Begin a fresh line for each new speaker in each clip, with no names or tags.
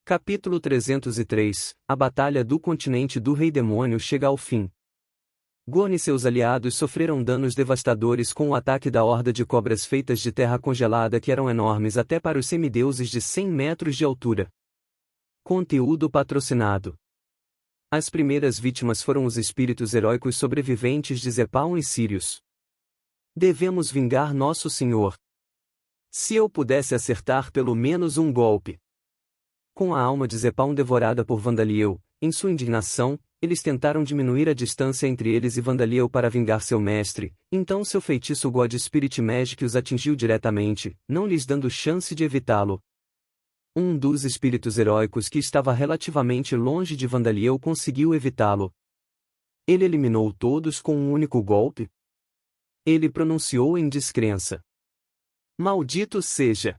Capítulo 303 A Batalha do Continente do Rei Demônio chega ao fim. Gorn e seus aliados sofreram danos devastadores com o ataque da horda de cobras feitas de terra congelada que eram enormes até para os semideuses de 100 metros de altura. Conteúdo patrocinado. As primeiras vítimas foram os espíritos heróicos sobreviventes de Zepaun e Sirius. Devemos vingar nosso senhor. Se eu pudesse acertar pelo menos um golpe. Com a alma de Zepaun devorada por Vandaliel, em sua indignação, eles tentaram diminuir a distância entre eles e Vandaliel para vingar seu mestre, então seu feitiço God Spirit Magic os atingiu diretamente, não lhes dando chance de evitá-lo. Um dos espíritos heróicos que estava relativamente longe de Vandaliel conseguiu evitá-lo. Ele eliminou todos com um único golpe? Ele pronunciou em descrença. Maldito seja!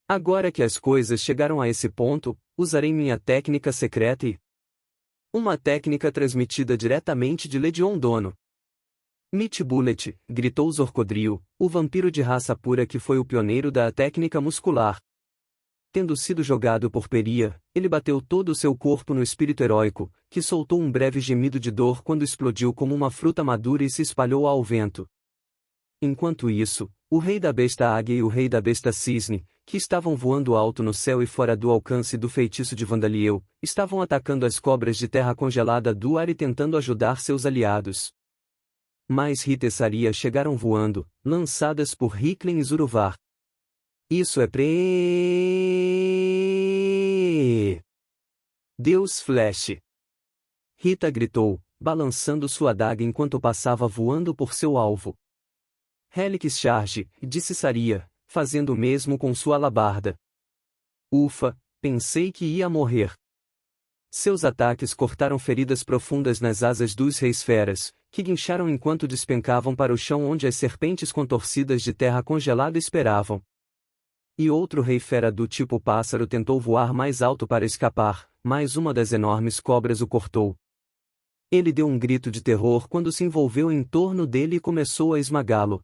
Agora que as coisas chegaram a esse ponto, usarei minha técnica secreta e... Uma técnica transmitida diretamente de Legion Dono. Meat Bullet, gritou Zorcodrio, o vampiro de raça pura que foi o pioneiro da técnica muscular. Tendo sido jogado por Peria, ele bateu todo o seu corpo no espírito heróico, que soltou um breve gemido de dor quando explodiu como uma fruta madura e se espalhou ao vento. Enquanto isso, o rei da besta águia e o rei da besta cisne, que estavam voando alto no céu e fora do alcance do feitiço de Vandaliel, estavam atacando as cobras de terra congelada do ar e tentando ajudar seus aliados. Mais Rita e Saria chegaram voando, lançadas por Hiklen e Zuruvar. Isso é Deus Flash! Rita gritou, balançando sua adaga enquanto passava voando por seu alvo. Helix Charge, disse Saria, fazendo o mesmo com sua alabarda. Ufa, pensei que ia morrer. Seus ataques cortaram feridas profundas nas asas dos reis feras, que guincharam enquanto despencavam para o chão onde as serpentes contorcidas de terra congelada esperavam. E outro rei fera do tipo pássaro tentou voar mais alto para escapar, mas uma das enormes cobras o cortou. Ele deu um grito de terror quando se envolveu em torno dele e começou a esmagá-lo.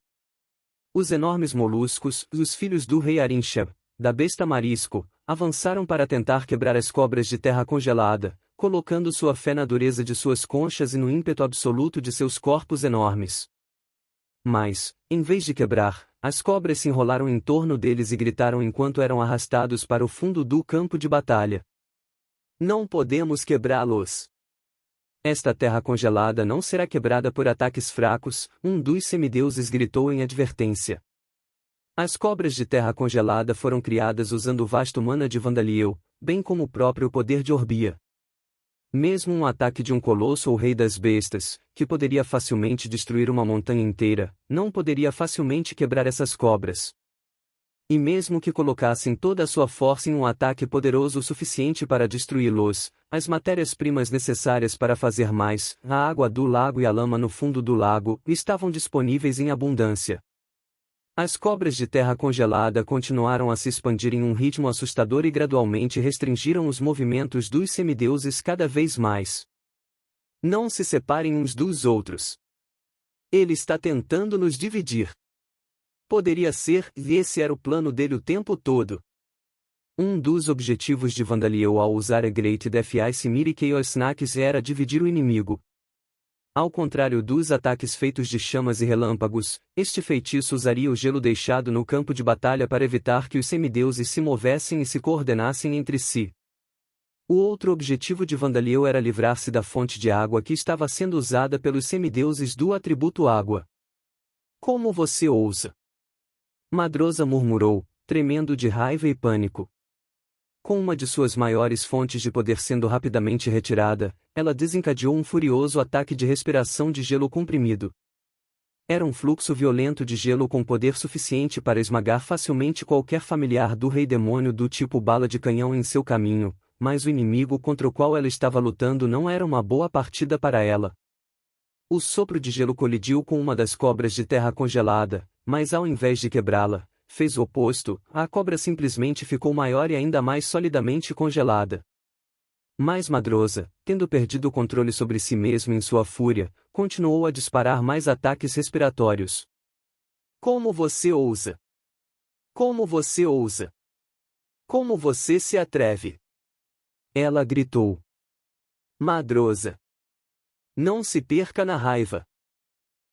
Os enormes moluscos, os filhos do rei Arincha, da besta marisco, avançaram para tentar quebrar as cobras de terra congelada, colocando sua fé na dureza de suas conchas e no ímpeto absoluto de seus corpos enormes. Mas, em vez de quebrar, as cobras se enrolaram em torno deles e gritaram enquanto eram arrastados para o fundo do campo de batalha. Não podemos quebrá-los! Esta terra congelada não será quebrada por ataques fracos, um dos semideuses gritou em advertência. As cobras de terra congelada foram criadas usando o vasto mana de Vandaliel, bem como o próprio poder de Orbia. Mesmo um ataque de um colosso ou rei das bestas, que poderia facilmente destruir uma montanha inteira, não poderia facilmente quebrar essas cobras. E mesmo que colocassem toda a sua força em um ataque poderoso o suficiente para destruí-los, as matérias-primas necessárias para fazer mais, a água do lago e a lama no fundo do lago, estavam disponíveis em abundância. As cobras de terra congelada continuaram a se expandir em um ritmo assustador e gradualmente restringiram os movimentos dos semideuses cada vez mais. Não se separem uns dos outros. Ele está tentando nos dividir. Poderia ser, e esse era o plano dele o tempo todo. Um dos objetivos de Vandaliel ao usar a Great Death Ice Miri Chaos Snacks era dividir o inimigo. Ao contrário dos ataques feitos de chamas e relâmpagos, este feitiço usaria o gelo deixado no campo de batalha para evitar que os semideuses se movessem e se coordenassem entre si. O outro objetivo de Vandaliel era livrar-se da fonte de água que estava sendo usada pelos semideuses do atributo água. Como você ousa? Madrosa murmurou, tremendo de raiva e pânico. Com uma de suas maiores fontes de poder sendo rapidamente retirada, ela desencadeou um furioso ataque de respiração de gelo comprimido. Era um fluxo violento de gelo com poder suficiente para esmagar facilmente qualquer familiar do rei demônio do tipo bala de canhão em seu caminho, mas o inimigo contra o qual ela estava lutando não era uma boa partida para ela. O sopro de gelo colidiu com uma das cobras de terra congelada, mas ao invés de quebrá-la, fez o oposto, a cobra simplesmente ficou maior e ainda mais solidamente congelada. Mas Madrosa, tendo perdido o controle sobre si mesmo em sua fúria, continuou a disparar mais ataques respiratórios. Como você ousa? Como você ousa? Como você se atreve? Ela gritou. Madrosa! Não se perca na raiva!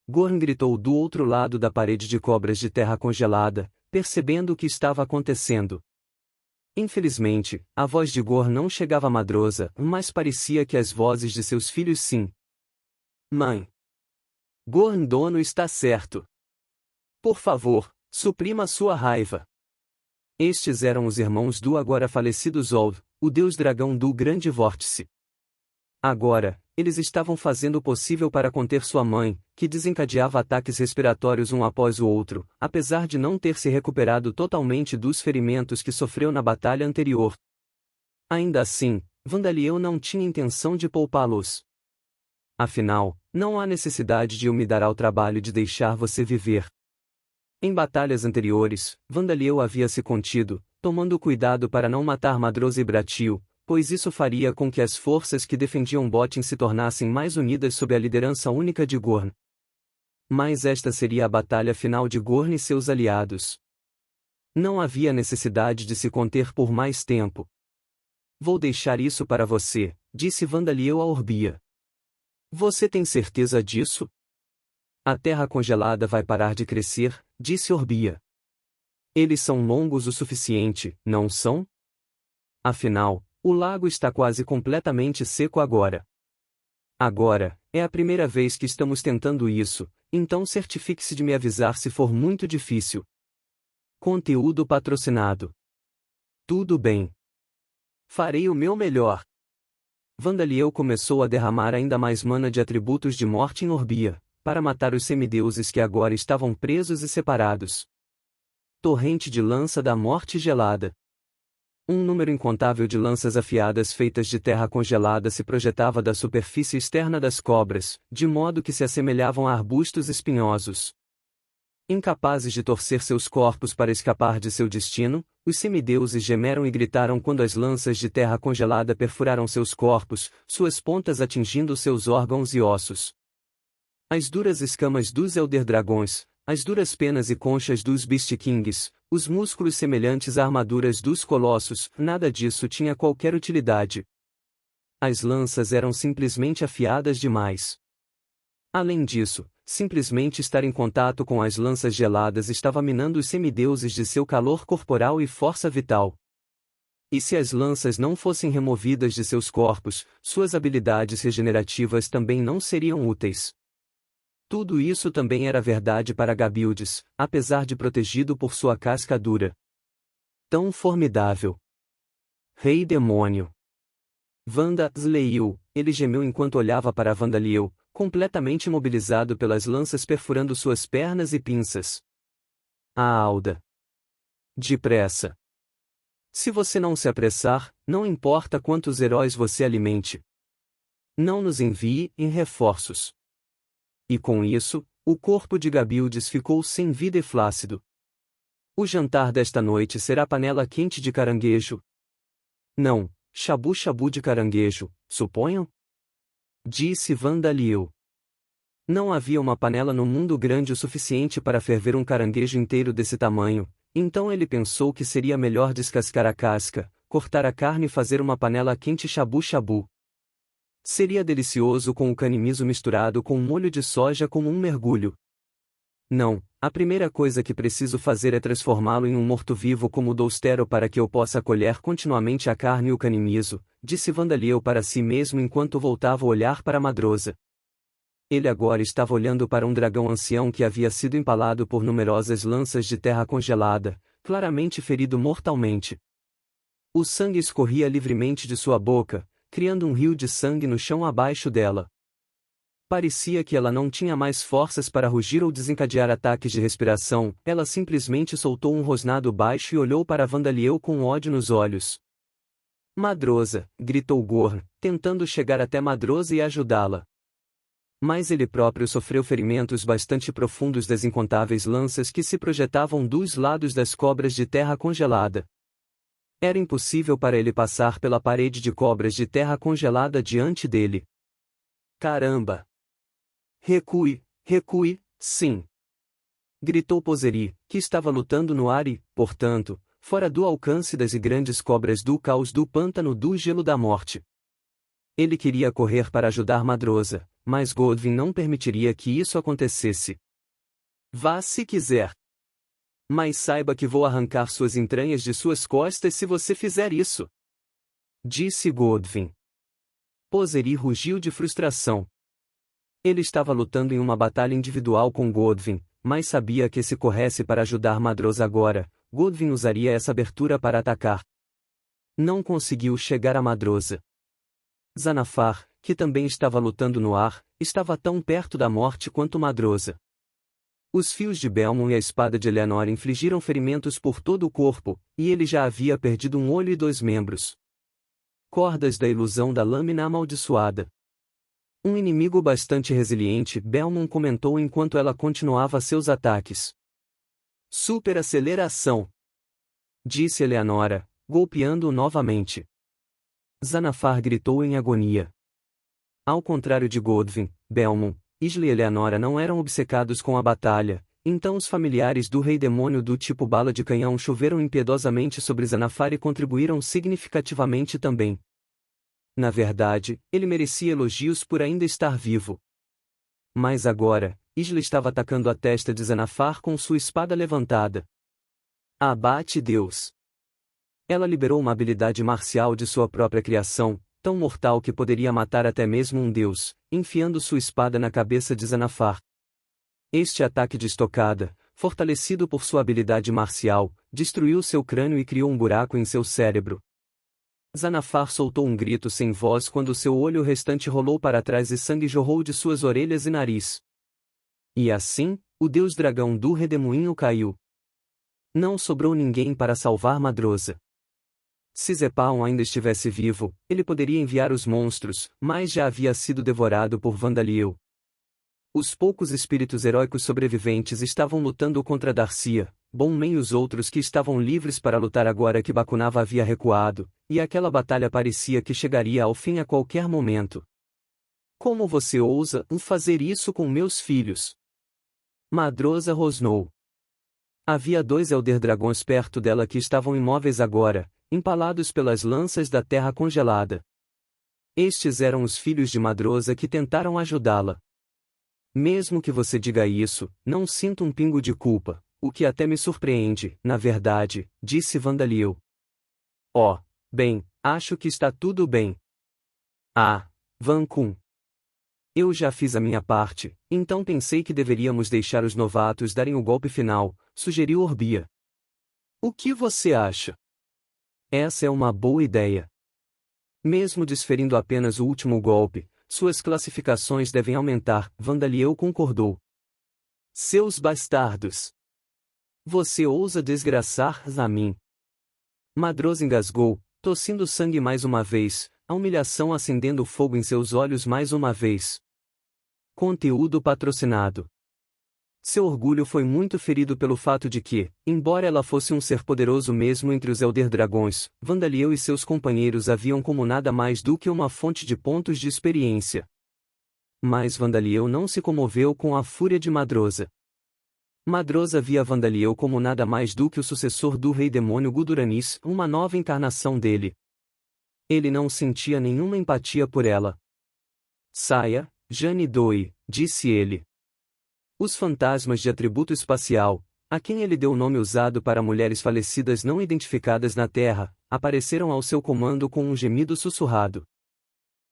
Gorn gritou do outro lado da parede de cobras de terra congelada, percebendo o que estava acontecendo. Infelizmente, a voz de Gorn não chegava a Madrosa, mas parecia que as vozes de seus filhos sim. Mãe! Gorn dono está certo. Por favor, suprima sua raiva. Estes eram os irmãos do agora falecido Zolv, o deus dragão do Grande Vórtice. Agora, eles estavam fazendo o possível para conter sua mãe, que desencadeava ataques respiratórios um após o outro, apesar de não ter se recuperado totalmente dos ferimentos que sofreu na batalha anterior. Ainda assim, Vandaliel não tinha intenção de poupá-los. Afinal, não há necessidade de eu me dar ao trabalho de deixar você viver. Em batalhas anteriores, Vandaliel havia se contido, tomando cuidado para não matar Madrosa e Bratil, pois isso faria com que as forças que defendiam Bottin se tornassem mais unidas sob a liderança única de Gorn. Mas esta seria a batalha final de Gorn e seus aliados. Não havia necessidade de se conter por mais tempo. Vou deixar isso para você, disse Vandaliel a Orbia. Você tem certeza disso? A terra congelada vai parar de crescer, disse Orbia. Eles são longos o suficiente, não são? Afinal, o lago está quase completamente seco agora. Agora, é a primeira vez que estamos tentando isso, então certifique-se de me avisar se for muito difícil. Conteúdo patrocinado. Tudo bem. Farei o meu melhor. Vandaliel começou a derramar ainda mais mana de atributos de morte em Orbia, para matar os semideuses que agora estavam presos e separados. Torrente de lança da morte gelada. Um número incontável de lanças afiadas feitas de terra congelada se projetava da superfície externa das cobras, de modo que se assemelhavam a arbustos espinhosos. Incapazes de torcer seus corpos para escapar de seu destino, os semideuses gemeram e gritaram quando as lanças de terra congelada perfuraram seus corpos, suas pontas atingindo seus órgãos e ossos. As duras escamas dos Elder Dragões, as duras penas e conchas dos Beast Kings, os músculos semelhantes a armaduras dos colossos, nada disso tinha qualquer utilidade. As lanças eram simplesmente afiadas demais. Além disso, simplesmente estar em contato com as lanças geladas estava minando os semideuses de seu calor corporal e força vital. E se as lanças não fossem removidas de seus corpos, suas habilidades regenerativas também não seriam úteis. Tudo isso também era verdade para Gabildes, apesar de protegido por sua casca dura. Tão formidável. Rei demônio. Vanda Sleiu, ele gemeu enquanto olhava para Vandaliel, completamente imobilizado pelas lanças perfurando suas pernas e pinças. A Alda. Depressa. Se você não se apressar, não importa quantos heróis você alimente. Não nos envie em reforços. E com isso, o corpo de Gabildes ficou sem vida e flácido. O jantar desta noite será panela quente de caranguejo. Não, shabu-shabu de caranguejo, suponham? Disse Vandaliel. Não havia uma panela no mundo grande o suficiente para ferver um caranguejo inteiro desse tamanho, então ele pensou que seria melhor descascar a casca, cortar a carne e fazer uma panela quente shabu-shabu. Seria delicioso com o canimizo misturado com um molho de soja como um mergulho. Não, a primeira coisa que preciso fazer é transformá-lo em um morto-vivo como Doustero para que eu possa colher continuamente a carne e o canimizo, disse Vandaliel para si mesmo enquanto voltava a olhar para Madrosa. Ele agora estava olhando para um dragão ancião que havia sido empalado por numerosas lanças de terra congelada, claramente ferido mortalmente. O sangue escorria livremente de sua boca, criando um rio de sangue no chão abaixo dela. Parecia que ela não tinha mais forças para rugir ou desencadear ataques de respiração, ela simplesmente soltou um rosnado baixo e olhou para Vandaliel com ódio nos olhos. Madrosa, gritou Gorn, tentando chegar até Madrosa e ajudá-la. Mas ele próprio sofreu ferimentos bastante profundos das incontáveis lanças que se projetavam dos lados das cobras de terra congelada. Era impossível para ele passar pela parede de cobras de terra congelada diante dele. Caramba! Recue, recue, sim! Gritou Poseri, que estava lutando no ar e, portanto, fora do alcance das grandes cobras do caos do pântano do gelo da morte. Ele queria correr para ajudar Madroza, mas Godwin não permitiria que isso acontecesse. Vá se quiser. Mas saiba que vou arrancar suas entranhas de suas costas se você fizer isso. Disse Godwin. Poseri rugiu de frustração. Ele estava lutando em uma batalha individual com Godwin, mas sabia que se corresse para ajudar Madroza agora, Godwin usaria essa abertura para atacar. Não conseguiu chegar a Madroza. Zanafar, que também estava lutando no ar, estava tão perto da morte quanto Madroza. Os fios de Belmont e a espada de Eleanor infligiram ferimentos por todo o corpo, e ele já havia perdido um olho e 2 membros. Cordas da ilusão da lâmina amaldiçoada. Um inimigo bastante resiliente, Belmont comentou enquanto ela continuava seus ataques. Superaceleração! Disse Eleanora, golpeando-o novamente. Zanafar gritou em agonia. Ao contrário de Godwin, Belmont, Isla e Eleanora não eram obcecados com a batalha, então os familiares do rei demônio do tipo bala de canhão choveram impiedosamente sobre Zanafar e contribuíram significativamente também. Na verdade, ele merecia elogios por ainda estar vivo. Mas agora, Isla estava atacando a testa de Zanafar com sua espada levantada. Abate Deus! Ela liberou uma habilidade marcial de sua própria criação, tão mortal que poderia matar até mesmo um deus, enfiando sua espada na cabeça de Zanafar. Este ataque de estocada, fortalecido por sua habilidade marcial, destruiu seu crânio e criou um buraco em seu cérebro. Zanafar soltou um grito sem voz quando seu olho restante rolou para trás e sangue jorrou de suas orelhas e nariz. E assim, o deus dragão do redemoinho caiu. Não sobrou ninguém para salvar Madroza. Se Zepaon ainda estivesse vivo, ele poderia enviar os monstros, mas já havia sido devorado por Vandaliel. Os poucos espíritos heróicos sobreviventes estavam lutando contra Darcia, Bonman e os outros que estavam livres para lutar agora que Bakunava havia recuado, e aquela batalha parecia que chegaria ao fim a qualquer momento. Como você ousa fazer isso com meus filhos? Madroza rosnou. Havia 2 Elder Dragões perto dela que estavam imóveis agora, empalados pelas lanças da terra congelada. Estes eram os filhos de Madroza que tentaram ajudá-la. Mesmo que você diga isso, não sinto um pingo de culpa, o que até me surpreende, na verdade, disse Vandaliel. Oh, bem, acho que está tudo bem. Ah, Van Kun. Eu já fiz a minha parte, então pensei que deveríamos deixar os novatos darem o golpe final, sugeriu Orbia. O que você acha? Essa é uma boa ideia. Mesmo desferindo apenas o último golpe, suas classificações devem aumentar, Vandaliel concordou. Seus bastardos! Você ousa desgraçar a mim? Madroza engasgou, tossindo sangue mais uma vez, a humilhação acendendo fogo em seus olhos mais uma vez. Conteúdo patrocinado. Seu orgulho foi muito ferido pelo fato de que, embora ela fosse um ser poderoso mesmo entre os Elder Dragões, Vandaliel e seus companheiros a viam como nada mais do que uma fonte de pontos de experiência. Mas Vandaliel não se comoveu com a fúria de Madroza. Madroza via Vandaliel como nada mais do que o sucessor do rei demônio Guduranis, uma nova encarnação dele. Ele não sentia nenhuma empatia por ela. Saia, Jane Doe, disse ele. Os fantasmas de atributo espacial, a quem ele deu o nome usado para mulheres falecidas não identificadas na Terra, apareceram ao seu comando com um gemido sussurrado.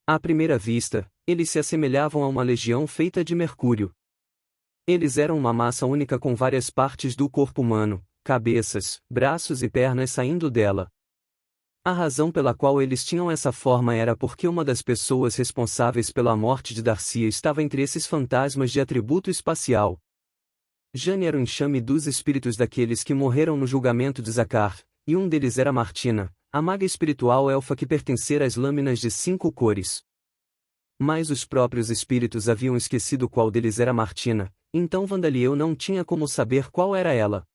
À primeira vista, eles se assemelhavam a uma legião feita de mercúrio. Eles eram uma massa única com várias partes do corpo humano, cabeças, braços e pernas saindo dela. A razão pela qual eles tinham essa forma era porque uma das pessoas responsáveis pela morte de Darcia estava entre esses fantasmas de atributo espacial. Jane era o enxame dos espíritos daqueles que morreram no julgamento de Zakar, e um deles era Martina, a maga espiritual elfa que pertencera às lâminas de 5 cores. Mas os próprios espíritos haviam esquecido qual deles era Martina, então Vandaliel não tinha como saber qual era ela.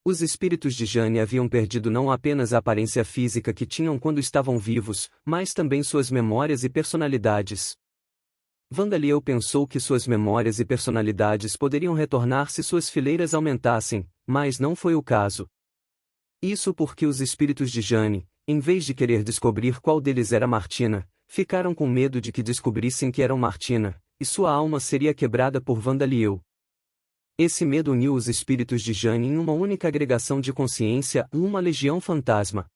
Os espíritos de Jane haviam perdido não apenas a aparência física que tinham quando estavam vivos, mas também suas memórias e personalidades. Vandaliel pensou que suas memórias e personalidades poderiam retornar se suas fileiras aumentassem, mas não foi o caso. Isso porque os espíritos de Jane, em vez de querer descobrir qual deles era Martina, ficaram com medo de que descobrissem que eram Martina, e sua alma seria quebrada por Vandaliel. Esse medo uniu os espíritos de Jane em uma única agregação de consciência, uma legião fantasma.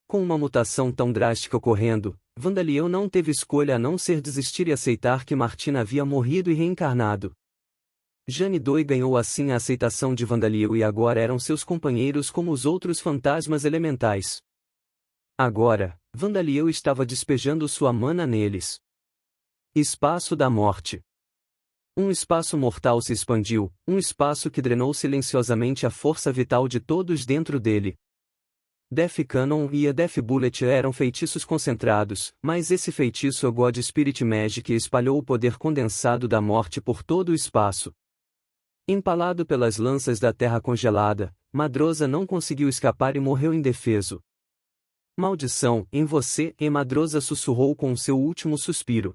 Com uma mutação tão drástica ocorrendo, Vandaliel não teve escolha a não ser desistir e aceitar que Martina havia morrido e reencarnado. Jane Doe ganhou assim a aceitação de Vandaliel e agora eram seus companheiros como os outros fantasmas elementais. Agora, Vandaliel estava despejando sua mana neles. Espaço da morte. Um espaço mortal se expandiu, um espaço que drenou silenciosamente a força vital de todos dentro dele. Death Cannon e a Death Bullet eram feitiços concentrados, mas esse feitiço é God Spirit Magic espalhou o poder condensado da morte por todo o espaço. Empalado pelas lanças da terra congelada, Madroza não conseguiu escapar e morreu indefeso. Maldição, em você, e Madroza sussurrou com seu último suspiro.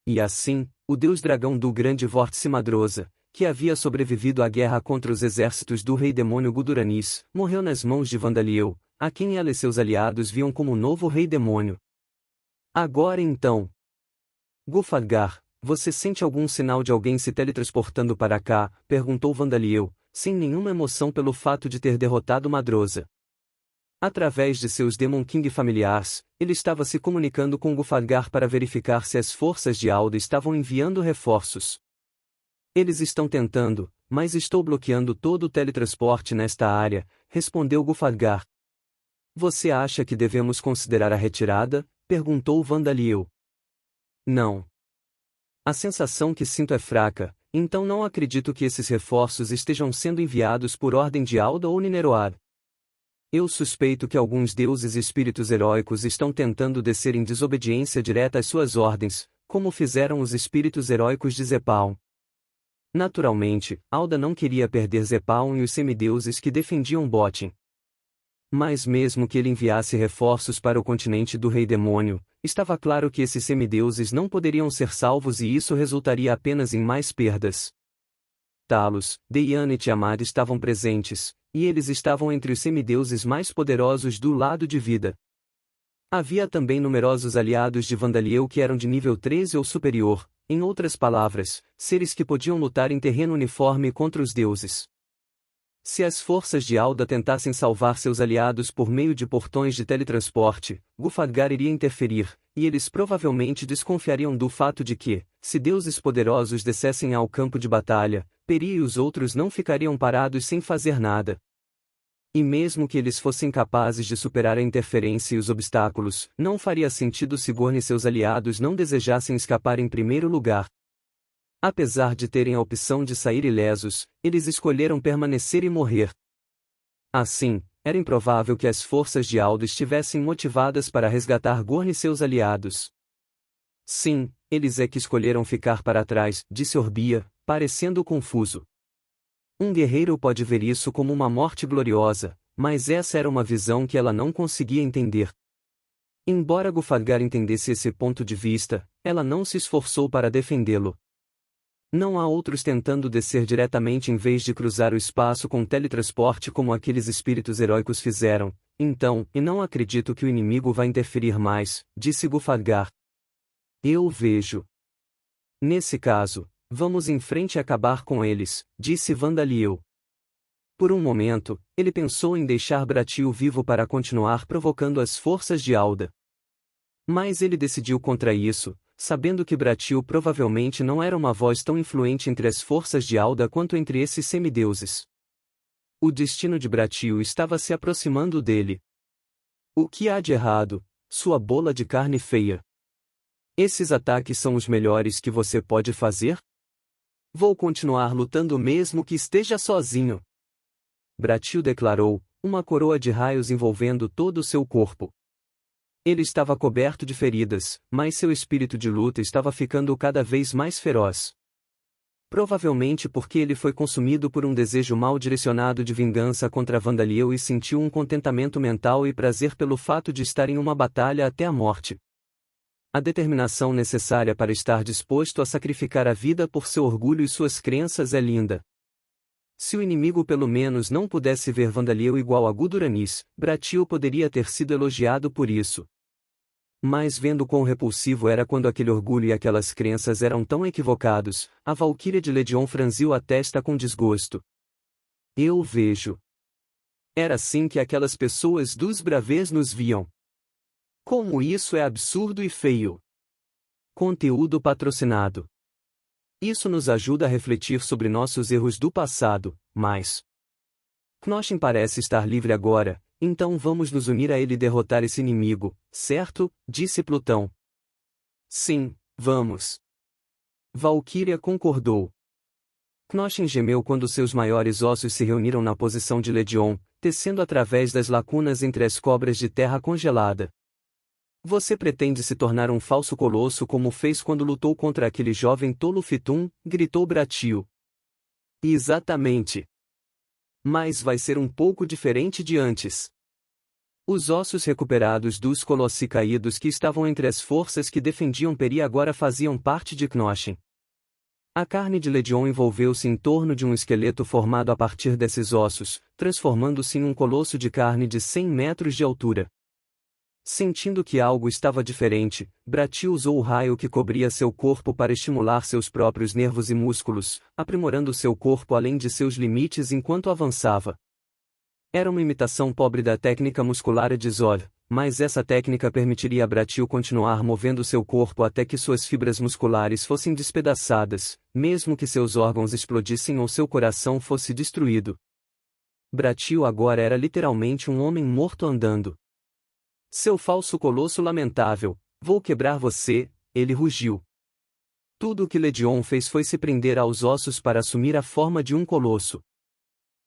E assim, o deus dragão do grande vórtice Madroza, que havia sobrevivido à guerra contra os exércitos do rei demônio Guduranis, morreu nas mãos de Vandaliel, a quem ela e seus aliados viam como o novo rei demônio. Agora então, Gulfadgar, você sente algum sinal de alguém se teletransportando para cá? Perguntou Vandaliel, sem nenhuma emoção pelo fato de ter derrotado Madroza. Através de seus Demon King familiares, ele estava se comunicando com Gulfadgar para verificar se as forças de Alda estavam enviando reforços. Eles estão tentando, mas estou bloqueando todo o teletransporte nesta área, respondeu Gulfadgar. Você acha que devemos considerar a retirada? Perguntou Vandaliel. Não. A sensação que sinto é fraca, então não acredito que esses reforços estejam sendo enviados por ordem de Alda ou Nineroar. Eu suspeito que alguns deuses e espíritos heróicos estão tentando descer em desobediência direta às suas ordens, como fizeram os espíritos heróicos de Zepaun. Naturalmente, Alda não queria perder Zepaun e os semideuses que defendiam Botin. Mas mesmo que ele enviasse reforços para o continente do Rei Demônio, estava claro que esses semideuses não poderiam ser salvos e isso resultaria apenas em mais perdas. Talos, Deian e Tiamat estavam presentes, e eles estavam entre os semideuses mais poderosos do lado de vida. Havia também numerosos aliados de Vandaliel que eram de nível 13 ou superior, em outras palavras, seres que podiam lutar em terreno uniforme contra os deuses. Se as forças de Alda tentassem salvar seus aliados por meio de portões de teletransporte, Gulfadgar iria interferir, e eles provavelmente desconfiariam do fato de que, se deuses poderosos descessem ao campo de batalha, Peri e os outros não ficariam parados sem fazer nada. E mesmo que eles fossem capazes de superar a interferência e os obstáculos, não faria sentido se Gorn e seus aliados não desejassem escapar em primeiro lugar. Apesar de terem a opção de sair ilesos, eles escolheram permanecer e morrer. Assim, era improvável que as forças de Aldo estivessem motivadas para resgatar Gorn e seus aliados. Sim, eles é que escolheram ficar para trás, disse Orbia, parecendo confuso. Um guerreiro pode ver isso como uma morte gloriosa, mas essa era uma visão que ela não conseguia entender. Embora Gulfadgar entendesse esse ponto de vista, ela não se esforçou para defendê-lo. Não há outros tentando descer diretamente em vez de cruzar o espaço com teletransporte como aqueles espíritos heróicos fizeram, então, e não acredito que o inimigo vá interferir mais, disse Gulfadgar. Eu vejo. Nesse caso, vamos em frente e acabar com eles, disse Vandaliel. Por um momento, ele pensou em deixar Bratil vivo para continuar provocando as forças de Alda. Mas ele decidiu contra isso, sabendo que Bratil provavelmente não era uma voz tão influente entre as forças de Alda quanto entre esses semideuses. O destino de Bratil estava se aproximando dele. O que há de errado, sua bola de carne feia? Esses ataques são os melhores que você pode fazer? Vou continuar lutando mesmo que esteja sozinho. Bratil declarou, uma coroa de raios envolvendo todo o seu corpo. Ele estava coberto de feridas, mas seu espírito de luta estava ficando cada vez mais feroz. Provavelmente porque ele foi consumido por um desejo mal direcionado de vingança contra Vandaliel e sentiu um contentamento mental e prazer pelo fato de estar em uma batalha até a morte. A determinação necessária para estar disposto a sacrificar a vida por seu orgulho e suas crenças é linda. Se o inimigo pelo menos não pudesse ver Vandaliel igual a Guduranis, Bratil poderia ter sido elogiado por isso. Mas vendo quão repulsivo era quando aquele orgulho e aquelas crenças eram tão equivocados, a Valquíria de Ledion franziu a testa com desgosto. Eu vejo. Era assim que aquelas pessoas dos Bravês nos viam. Como isso é absurdo e feio. Conteúdo patrocinado. Isso nos ajuda a refletir sobre nossos erros do passado, mas Knochen parece estar livre agora, então vamos nos unir a ele e derrotar esse inimigo, certo? Disse Plutão. Sim, vamos. Valquíria concordou. Knochen gemeu quando seus maiores ossos se reuniram na posição de Ledion, tecendo através das lacunas entre as cobras de terra congelada. Você pretende se tornar um falso colosso como fez quando lutou contra aquele jovem tolo Fitum? Gritou Bratil. Exatamente. Mas vai ser um pouco diferente de antes. Os ossos recuperados dos colossi caídos que estavam entre as forças que defendiam Peri agora faziam parte de Knochen. A carne de Ledion envolveu-se em torno de um esqueleto formado a partir desses ossos, transformando-se em um colosso de carne de 100 metros de altura. Sentindo que algo estava diferente, Bratil usou o raio que cobria seu corpo para estimular seus próprios nervos e músculos, aprimorando seu corpo além de seus limites enquanto avançava. Era uma imitação pobre da técnica muscular de Zor, mas essa técnica permitiria a Bratil continuar movendo seu corpo até que suas fibras musculares fossem despedaçadas, mesmo que seus órgãos explodissem ou seu coração fosse destruído. Bratil agora era literalmente um homem morto andando. Seu falso colosso lamentável, vou quebrar você, ele rugiu. Tudo o que Ledion fez foi se prender aos ossos para assumir a forma de um colosso.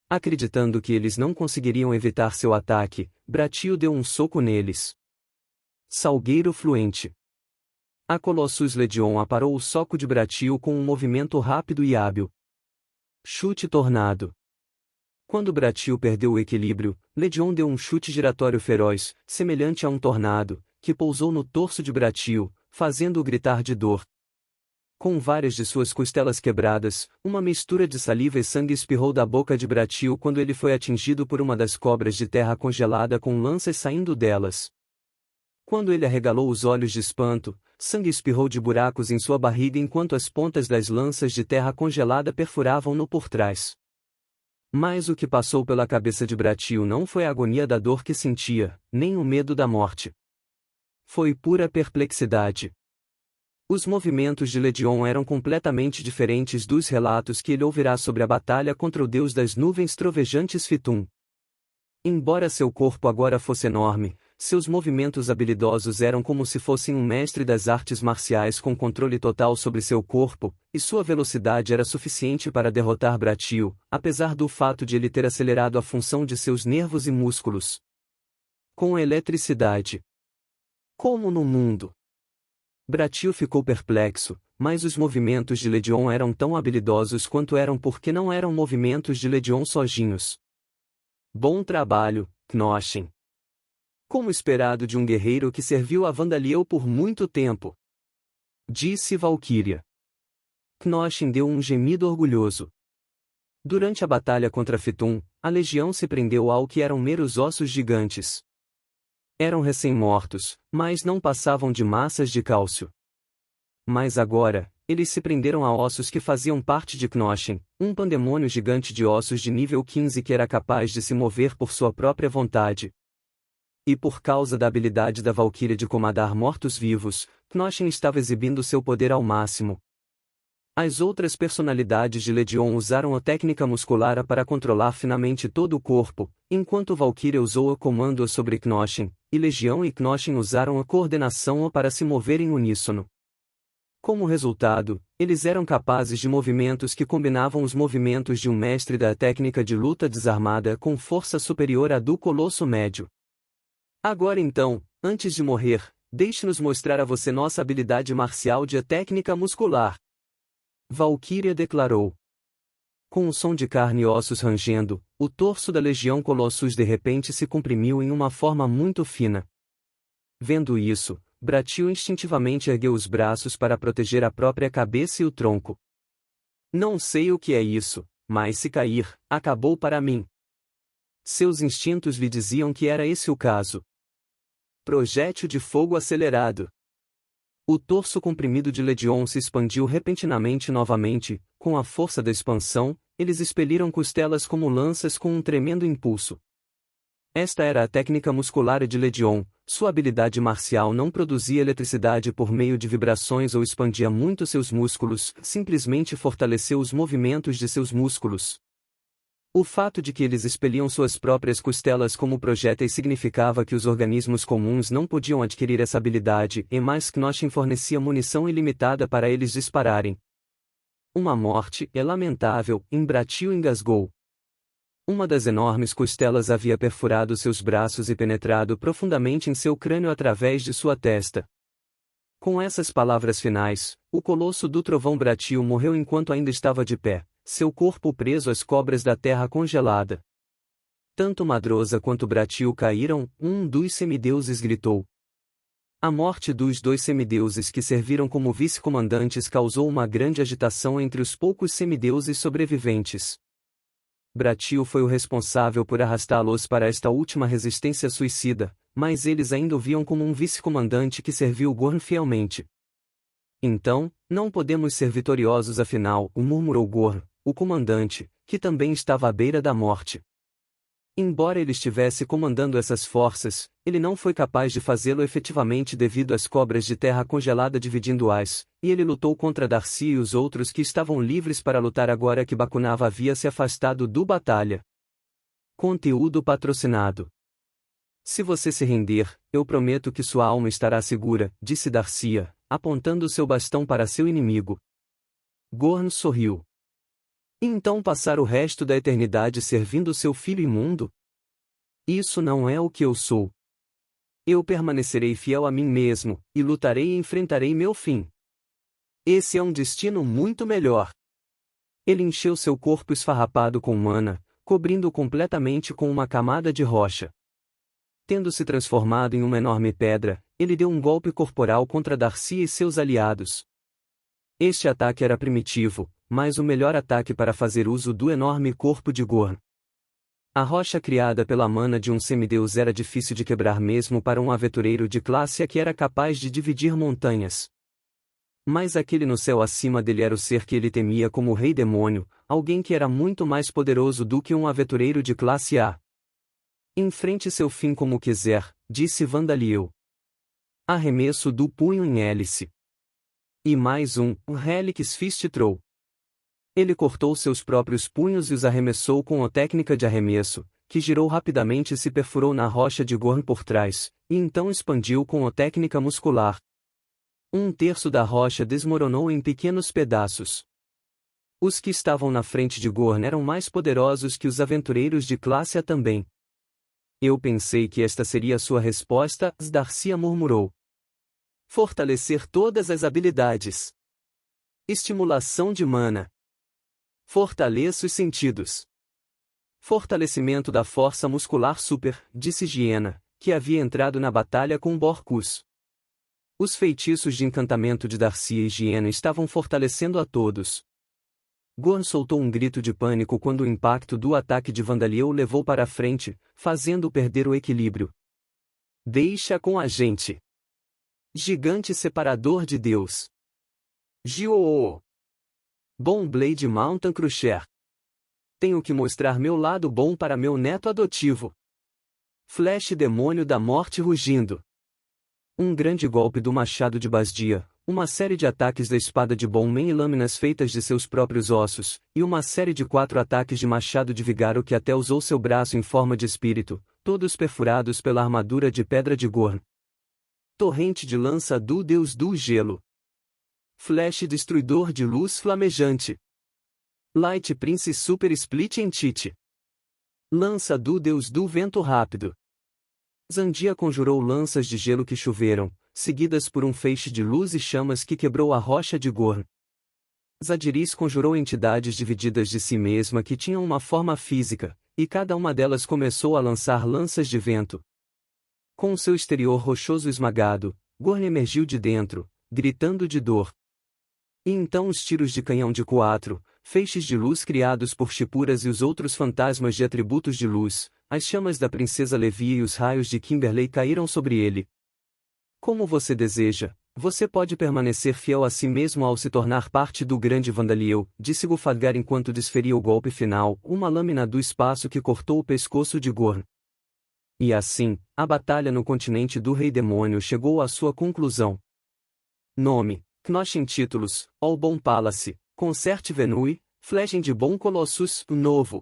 Acreditando que eles não conseguiriam evitar seu ataque, Bratil deu um soco neles. Salgueiro fluente. A Colossus Ledion aparou o soco de Bratil com um movimento rápido e hábil. Chute tornado. Quando Bratil perdeu o equilíbrio, Ledion deu um chute giratório feroz, semelhante a um tornado, que pousou no torso de Bratil, fazendo-o gritar de dor. Com várias de suas costelas quebradas, uma mistura de saliva e sangue espirrou da boca de Bratil quando ele foi atingido por uma das cobras de terra congelada com lanças saindo delas. Quando ele arregalou os olhos de espanto, sangue espirrou de buracos em sua barriga enquanto as pontas das lanças de terra congelada perfuravam-no por trás. Mas o que passou pela cabeça de Bratil não foi a agonia da dor que sentia, nem o medo da morte. Foi pura perplexidade. Os movimentos de Ledion eram completamente diferentes dos relatos que ele ouvirá sobre a batalha contra o deus das nuvens trovejantes Fitum. Embora seu corpo agora fosse enorme, seus movimentos habilidosos eram como se fossem um mestre das artes marciais com controle total sobre seu corpo, e sua velocidade era suficiente para derrotar Bratil, apesar do fato de ele ter acelerado a função de seus nervos e músculos. Com eletricidade. Como no mundo? Bratil ficou perplexo, mas os movimentos de Ledion eram tão habilidosos quanto eram porque não eram movimentos de Ledion sozinhos. Bom trabalho, Knochen. Como esperado de um guerreiro que serviu a Vandaliel por muito tempo. Disse Valquíria. Knochen deu um gemido orgulhoso. Durante a batalha contra Fitum, a legião se prendeu ao que eram meros ossos gigantes. Eram recém-mortos, mas não passavam de massas de cálcio. Mas agora, eles se prenderam a ossos que faziam parte de Knochen, um pandemônio gigante de ossos de nível 15 que era capaz de se mover por sua própria vontade. E por causa da habilidade da Valquíria de comandar mortos-vivos, Knochen estava exibindo seu poder ao máximo. As outras personalidades de Ledion usaram a técnica muscular para controlar finamente todo o corpo, enquanto Valquíria usou o comando sobre Knochen, e Legião e Knochen usaram a coordenação para se mover em uníssono. Como resultado, eles eram capazes de movimentos que combinavam os movimentos de um mestre da técnica de luta desarmada com força superior à do colosso médio. Agora então, antes de morrer, deixe-nos mostrar a você nossa habilidade marcial de técnica muscular. Valquíria declarou. Com o som de carne e ossos rangendo, o torso da Legião Colossus de repente se comprimiu em uma forma muito fina. Vendo isso, Bratil instintivamente ergueu os braços para proteger a própria cabeça e o tronco. Não sei o que é isso, mas se cair, acabou para mim. Seus instintos lhe diziam que era esse o caso. Projétil de fogo acelerado. O torso comprimido de Ledion se expandiu repentinamente novamente, com a força da expansão, eles expeliram costelas como lanças com um tremendo impulso. Esta era a técnica muscular de Ledion, sua habilidade marcial não produzia eletricidade por meio de vibrações ou expandia muito seus músculos, simplesmente fortaleceu os movimentos de seus músculos. O fato de que eles expeliam suas próprias costelas como projéteis significava que os organismos comuns não podiam adquirir essa habilidade, e mais Knochen fornecia munição ilimitada para eles dispararem. Uma morte, é lamentável, Bratil engasgou. Uma das enormes costelas havia perfurado seus braços e penetrado profundamente em seu crânio através de sua testa. Com essas palavras finais, o colosso do trovão Bratil morreu enquanto ainda estava de pé, seu corpo preso às cobras da terra congelada. Tanto Madrosa quanto Bratil caíram, um dos semideuses gritou. A morte dos dois semideuses que serviram como vice-comandantes causou uma grande agitação entre os poucos semideuses sobreviventes. Bratil foi o responsável por arrastá-los para esta última resistência suicida, mas eles ainda o viam como um vice-comandante que serviu Gorn fielmente. Então, não podemos ser vitoriosos afinal, murmurou Gorn, o comandante, que também estava à beira da morte. Embora ele estivesse comandando essas forças, ele não foi capaz de fazê-lo efetivamente devido às cobras de terra congelada dividindo-as, e ele lutou contra Darcy e os outros que estavam livres para lutar agora que Bakunawa havia se afastado do batalha. Conteúdo patrocinado. Se você se render, eu prometo que sua alma estará segura, disse Darcy, apontando seu bastão para seu inimigo. Gorn sorriu. E então passar o resto da eternidade servindo seu filho imundo? Isso não é o que eu sou. Eu permanecerei fiel a mim mesmo, e lutarei e enfrentarei meu fim. Esse é um destino muito melhor. Ele encheu seu corpo esfarrapado com mana, cobrindo-o completamente com uma camada de rocha. Tendo se transformado em uma enorme pedra, ele deu um golpe corporal contra Darcy e seus aliados. Este ataque era primitivo, mas o melhor ataque para fazer uso do enorme corpo de Gorn. A rocha criada pela mana de um semideus era difícil de quebrar mesmo para um aventureiro de classe A que era capaz de dividir montanhas. Mas aquele no céu acima dele era o ser que ele temia como o Rei Demônio, alguém que era muito mais poderoso do que um aventureiro de classe A. Enfrente seu fim como quiser, disse Vandaliel. Arremesso do punho em hélice. E mais um Helix Fist Throw. Ele cortou seus próprios punhos e os arremessou com a técnica de arremesso, que girou rapidamente e se perfurou na rocha de Gorn por trás, e então expandiu com a técnica muscular. Um terço da rocha desmoronou em pequenos pedaços. Os que estavam na frente de Gorn eram mais poderosos que os aventureiros de classe A também. Eu pensei que esta seria a sua resposta, Darcy murmurou. Fortalecer todas as habilidades. Estimulação de mana. Fortaleça os sentidos. Fortalecimento da força muscular super, disse Gienna, que havia entrado na batalha com Borkus. Os feitiços de encantamento de Darcy e Gienna estavam fortalecendo a todos. Gorn soltou um grito de pânico quando o impacto do ataque de Vandaliel o levou para a frente, fazendo-o perder o equilíbrio. Deixa com a gente. Gigante separador de Deus. Jioo. Bom Blade Mountain Crusher. Tenho que mostrar meu lado bom para meu neto adotivo. Flash Demônio da Morte rugindo. Um grande golpe do machado de Basdia, uma série de ataques da espada de Bonman e lâminas feitas de seus próprios ossos, e uma série de 4 ataques de machado de Vigaro que até usou seu braço em forma de espírito, todos perfurados pela armadura de pedra de Gorn. Torrente de lança do Deus do Gelo. Flash destruidor de luz flamejante. Light Prince Super Split Entity. Lança do Deus do Vento Rápido. Zandia conjurou lanças de gelo que choveram, seguidas por um feixe de luz e chamas que quebrou a rocha de Gorn. Zadiris conjurou entidades divididas de si mesma que tinham uma forma física, e cada uma delas começou a lançar lanças de vento. Com seu exterior rochoso esmagado, Gorn emergiu de dentro, gritando de dor. E então os tiros de canhão de 4, feixes de luz criados por Shipuras e os outros fantasmas de atributos de luz, as chamas da princesa Levi e os raios de Kimberley caíram sobre ele. Como você deseja, você pode permanecer fiel a si mesmo ao se tornar parte do grande Vandaliel, disse Gulfadgar enquanto desferia o golpe final, uma lâmina do espaço que cortou o pescoço de Gorn. E assim, a batalha no continente do Rei Demônio chegou à sua conclusão. Nome: Knoshin Títulos, All Bom Palace, Concert Venue, Flegend de Bom Colossus, Novo.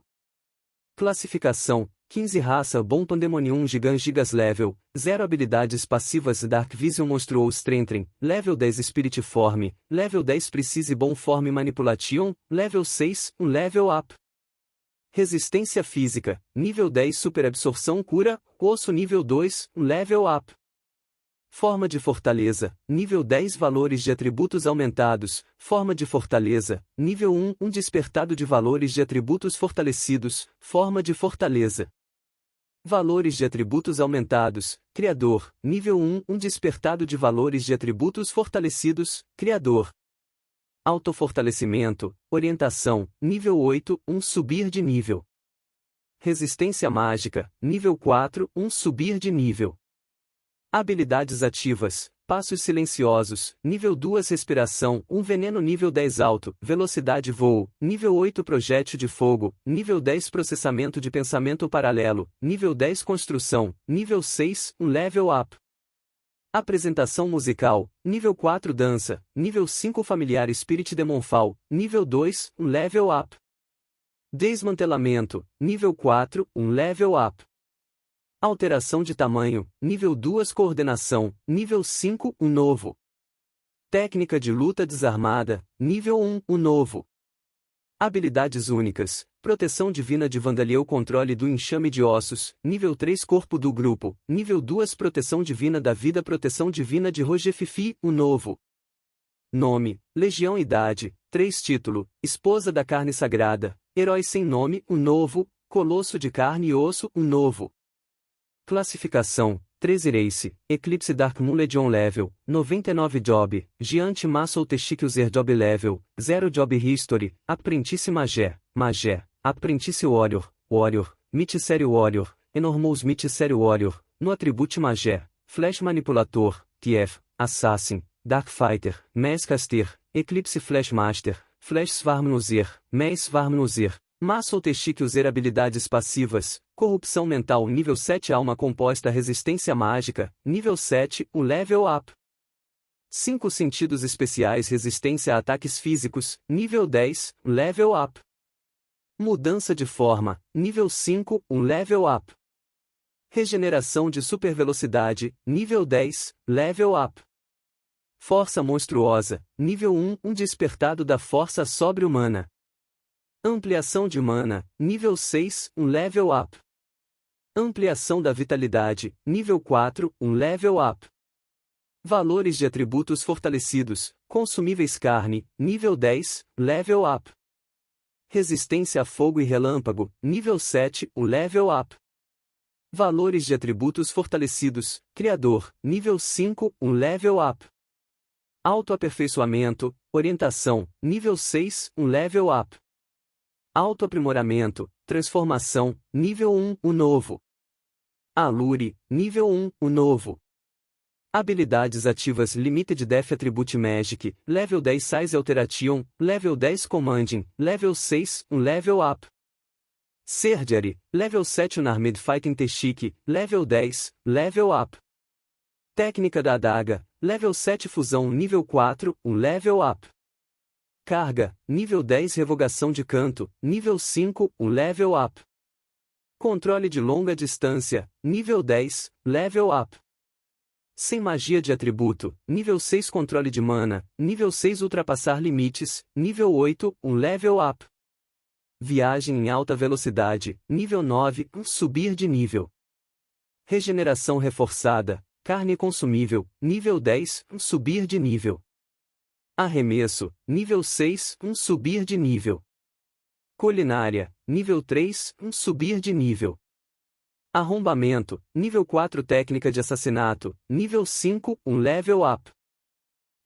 Classificação: 15 Raça Bom Pandemonium Gigas Level, 0 Habilidades passivas Dark Vision Monstruous Strengthen, Level 10 Spirit Form, Level 10 Precise Bom Form Manipulation, Level 6, Level Up. Resistência Física, Nível 10 Super Absorção Cura, Osso Nível 2, Level Up. Forma de Fortaleza, Nível 10 Valores de atributos aumentados, Forma de Fortaleza, Nível 1 Despertado de valores de atributos fortalecidos, Forma de Fortaleza. Valores de atributos aumentados, Criador, Nível 1 Despertado de valores de atributos fortalecidos, Criador. Autofortalecimento, Orientação, Nível 8 Subir de nível. Resistência Mágica, Nível 4 Subir de nível. Habilidades ativas, Passos Silenciosos, Nível 2 Respiração, Veneno Nível 10 Alto, Velocidade Voo, Nível 8 Projétil de Fogo, Nível 10 Processamento de Pensamento Paralelo, Nível 10 Construção, Nível 6 Level Up. Apresentação musical, Nível 4 Dança, Nível 5 Familiar Spirit Demonfall, Nível 2 Level Up. Desmantelamento, Nível 4 Level Up. Alteração de tamanho, Nível 2 Coordenação, Nível 5 Novo. Técnica de luta desarmada, Nível 1 Novo. Habilidades únicas, Proteção Divina de Vandaliel Controle do Enxame de Ossos, Nível 3 Corpo do Grupo, Nível 2 Proteção Divina da Vida Proteção Divina de Rogefifi, Novo. Nome, Legião Idade, 3 Título, Esposa da Carne Sagrada, Herói Sem Nome, Novo, Colosso de Carne e Osso, Novo. Classificação: 13 Race, Eclipse Dark Moon Legion Level, 99 Job, Giant Muscle Testic User Job Level, 0 Job History, Apprentice Magé, Apprentice Warrior, Mythsary Warrior, Enormous Mythsary Warrior, no Atribute Magé, Flash Manipulator, TF, Assassin, Dark Fighter, Masscaster, Eclipse Flash Master, Flash Svarmnuzer, Mace Svarmnuzer. Muscle Testic User Habilidades passivas, Corrupção Mental Nível 7 Alma Composta Resistência Mágica, Nível 7 Level Up. 5 Sentidos Especiais Resistência a Ataques Físicos, Nível 10 Level Up. Mudança de Forma, Nível 5 Level Up. Regeneração de Supervelocidade, Nível 10 Level Up. Força Monstruosa, Nível 1 Despertado da Força Sobre-Humana. Ampliação de Mana, Nível 6 Level Up. Ampliação da Vitalidade, Nível 4 Level Up. Valores de atributos fortalecidos, Consumíveis Carne, Nível 10 Level Up. Resistência a Fogo e Relâmpago, Nível 7 Level Up. Valores de atributos fortalecidos, Criador, Nível 5 Level Up. Autoaperfeiçoamento, Orientação, Nível 6 Level Up. Autoaprimoramento, Transformação, Nível 1 Novo. Alure, Nível 1 Novo. Habilidades ativas Limited Def Attribute Magic, Level 10 Size Alteration, Level 10 Commanding, Level 6 Level Up. Surgery, Level 7 Unarmed Fighting Testic, Level 10, Level Up. Técnica da Adaga, Level 7 Fusão Nível 4 Level Up. Carga, Nível 10 Revogação de Canto, Nível 5 Level Up. Controle de Longa Distância, Nível 10, Level Up. Sem Magia de Atributo, Nível 6 Controle de Mana, Nível 6 Ultrapassar Limites, Nível 8 Level Up. Viagem em Alta Velocidade, Nível 9 Subir de nível. Regeneração Reforçada, Carne Consumível, Nível 10 Subir de nível. Arremesso, Nível 6 Subir de nível. Culinária, Nível 3 Subir de nível. Arrombamento, Nível 4 Técnica de Assassinato, Nível 5 Level Up.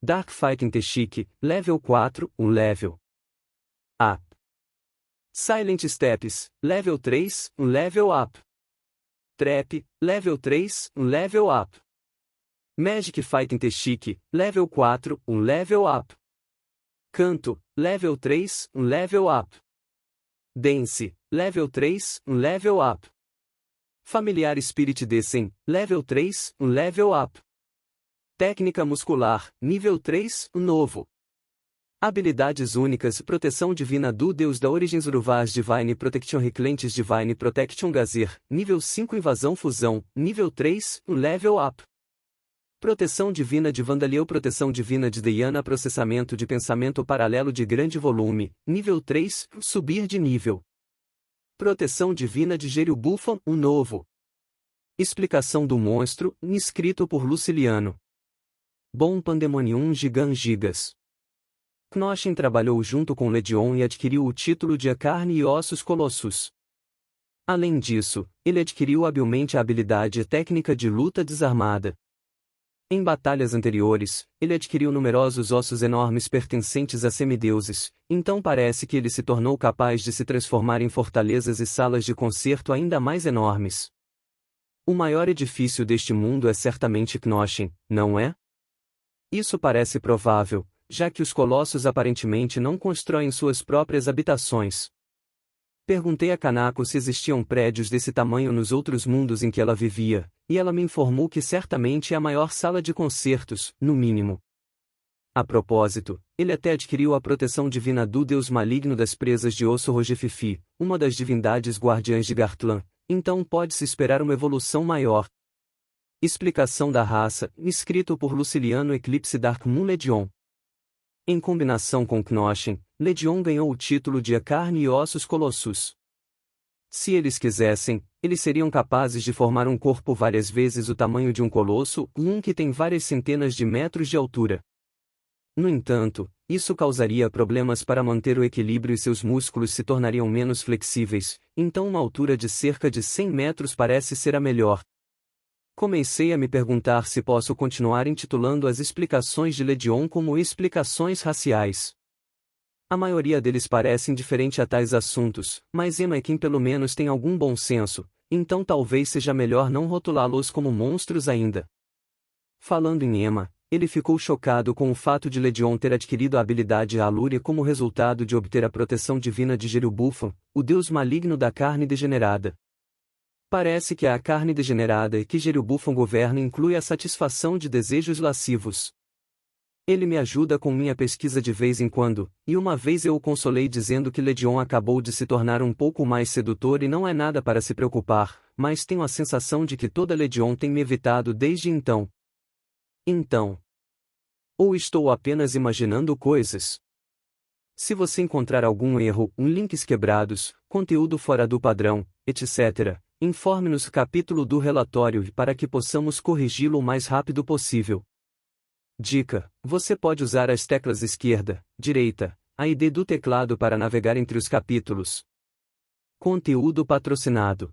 Dark Fighting Testic, Level 4 Level Up. Silent Steps, Level 3, Level Up. Trap, Level 3, Level Up. Magic Fighting Technique, Level 4, Level Up. Canto, Level 3, Level Up. Dance, Level 3, Level Up. Familiar Spirit Descent, Level 3, Level Up. Técnica Muscular, Nível 3, Novo. Habilidades únicas, Proteção Divina do Deus da Origins Uruvas Divine Protection Reclentes Divine Protection Gazir, Nível 5 Invasão Fusão, Nível 3, Level Up. Proteção Divina de Vandaliel Proteção Divina de Dhyana Processamento de Pensamento Paralelo de Grande Volume, Nível 3, Subir de nível. Proteção Divina de Jerubufon, Novo. Explicação do Monstro, escrito por Luciliano. Bom Pandemonium Gigas. Knoshin trabalhou junto com Legion e adquiriu o título de A Carne e Ossos Colossus. Além disso, ele adquiriu habilmente a habilidade técnica de luta desarmada. Em batalhas anteriores, ele adquiriu numerosos ossos enormes pertencentes a semideuses, então parece que ele se tornou capaz de se transformar em fortalezas e salas de concerto ainda mais enormes. O maior edifício deste mundo é certamente Knoshin, não é? Isso parece provável, já que os colossos aparentemente não constroem suas próprias habitações. Perguntei a Kanako se existiam prédios desse tamanho nos outros mundos em que ela vivia, e ela me informou que certamente é a maior sala de concertos, no mínimo. A propósito, ele até adquiriu a proteção divina do deus maligno das presas de osso Rogefifi, uma das divindades guardiãs de Gartlan, então pode-se esperar uma evolução maior. Explicação da raça, escrito por Luciliano Eclipse Dark Moon Legion. Em combinação com Knoshin, Legion ganhou o título de A Carne e Ossos Colossus. Se eles quisessem, eles seriam capazes de formar um corpo várias vezes o tamanho de um colosso, que tem várias centenas de metros de altura. No entanto, isso causaria problemas para manter o equilíbrio e seus músculos se tornariam menos flexíveis, então uma altura de cerca de 100 metros parece ser a melhor. Comecei a me perguntar se posso continuar intitulando as explicações de Legion como explicações raciais. A maioria deles parece indiferente a tais assuntos, mas Emma é quem pelo menos tem algum bom senso, então talvez seja melhor não rotulá-los como monstros ainda. Falando em Emma, ele ficou chocado com o fato de Legion ter adquirido a habilidade Alúria como resultado de obter a proteção divina de Jerubufon, o deus maligno da carne degenerada. Parece que a carne degenerada que Jerubufon governa inclui a satisfação de desejos lascivos. Ele me ajuda com minha pesquisa de vez em quando, e uma vez eu o consolei dizendo que Legion acabou de se tornar um pouco mais sedutor e não é nada para se preocupar, mas tenho a sensação de que toda Legion tem me evitado desde então. Então. Ou estou apenas imaginando coisas? Se você encontrar algum erro, links quebrados, conteúdo fora do padrão, etc., informe-nos no capítulo do relatório para que possamos corrigi-lo o mais rápido possível. Dica: você pode usar as teclas esquerda, direita, A e D do teclado para navegar entre os capítulos. Conteúdo patrocinado.